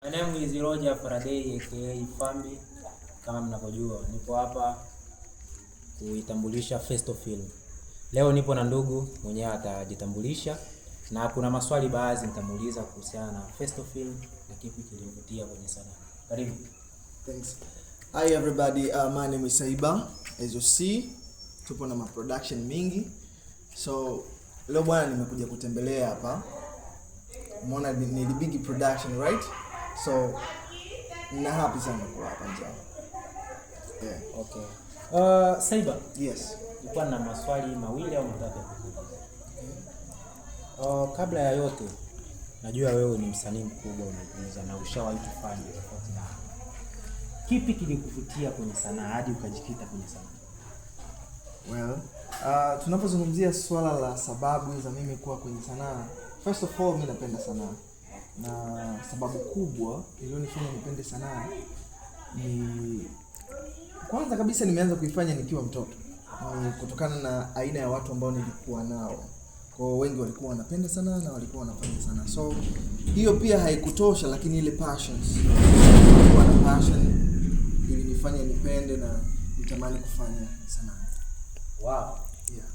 My name is Roger Faraday aka Fambi. Kama mnavyojua nipo hapa kuitambulisha Festo Film. Leo nipo na ndugu mwenyewe atajitambulisha na kuna maswali baadhi nitamuuliza kuhusiana na Festo Film na kipi kilimvutia kwenye sanaa. Karibu. Thanks. Hi everybody, my name is Saiba. As you see, tupo na production mingi. So leo bwana nimekuja kutembelea hapa. Umeona ni big production, right? So na happy sana kwa hapa njoo. Yeah. Okay. Saiba. Yes. Nilikuwa na maswali mawili au matatu ya kuuliza. Kabla ya yote, najua wewe ni msanii mkubwa unaigiza na ushawahi kufanya tofauti na. Kipi kilikuvutia kwenye sanaa hadi ukajikita kwenye sanaa? Well, tunapozungumzia swala la sababu za mimi kuwa kwenye sanaa, first of all mimi napenda sanaa. Na sababu kubwa iliyonifanya nipende sanaa ni kwanza kabisa nimeanza kuifanya nikiwa mtoto. Ni kutokana na aina ya watu ambao nilikuwa nao. Kwa wengi walikuwa wanapenda sanaa na walikuwa wanafanya sanaa. So hiyo pia haikutosha, lakini ile passions. Nilikuwa na passion ilinifanya nipende na nitamani kufanya sanaa. Wow. Yeah.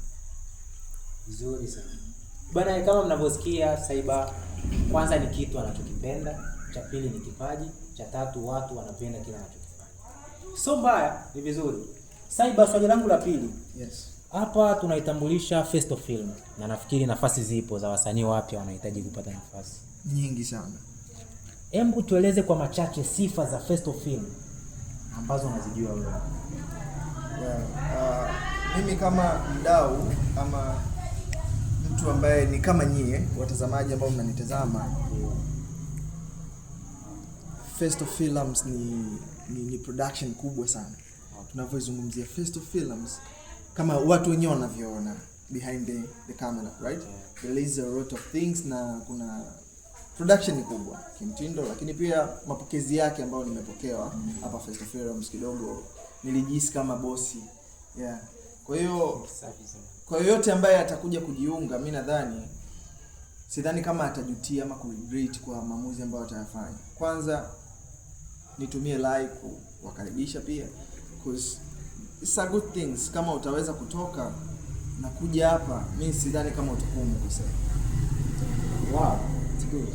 Vizuri sana. Bana, kama mnavyosikia Saiba, kwanza ni kitu anachokipenda, cha pili ni kipaji, cha tatu watu wanapenda kila anachokifanya. So mbaya, ni vizuri. Saiba, swali langu la pili. Yes. Hapa tunaitambulisha Festo Film na nafikiri nafasi zipo za wasanii wapya wanahitaji kupata nafasi nyingi sana. Hebu tueleze kwa machache sifa za Festo Film ambazo unazijua wewe. Mimi kama mdau ama mtu ambaye ni kama nyie watazamaji ambao mnanitazama, Festo Films ni production kubwa sana. Tunavyozungumzia Festo Films kama watu wenyewe wanavyoona behind the camera, right? There is a lot of things na kuna production ni kubwa kimtindo, lakini pia mapokezi yake ambayo nimepokewa hapa Festo Films kidogo nilijisi kama bosi. Yeah. Kwa hiyo yote ambaye atakuja kujiunga, mimi nadhani sidhani kama atajutia ama kuregret kwa maamuzi ambayo atayafanya. Kwanza nitumie like kuwakaribisha pia, because it's a good things kama utaweza kutoka na kuja hapa, mimi sidhani kama utakumu kusema. Wow, it's good.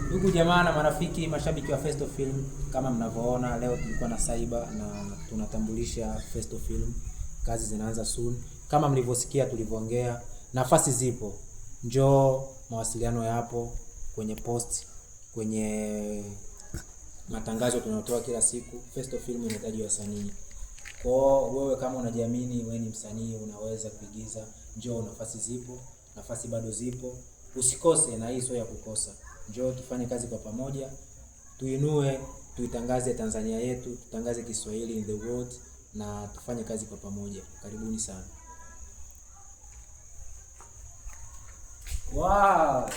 Ndugu jamaa na marafiki, mashabiki wa Festo Film, kama mnavyoona leo tulikuwa na Saiba na tunatambulisha Festo Film. Kazi zinaanza soon. Kama mlivyosikia tulivyoongea, nafasi zipo. Njoo, mawasiliano yapo kwenye post, kwenye matangazo tunayotoa kila siku. Festo Film inahitaji wasanii. Kwa wewe kama unajiamini wewe ni msanii unaweza kuigiza, njoo, nafasi zipo, nafasi bado zipo. Usikose, na hii sio ya kukosa. Njoo tufanye kazi kwa pamoja. Tuinue, tuitangaze Tanzania yetu, tutangaze Kiswahili in the world na tufanye kazi kwa pamoja. Karibuni sana. Wow.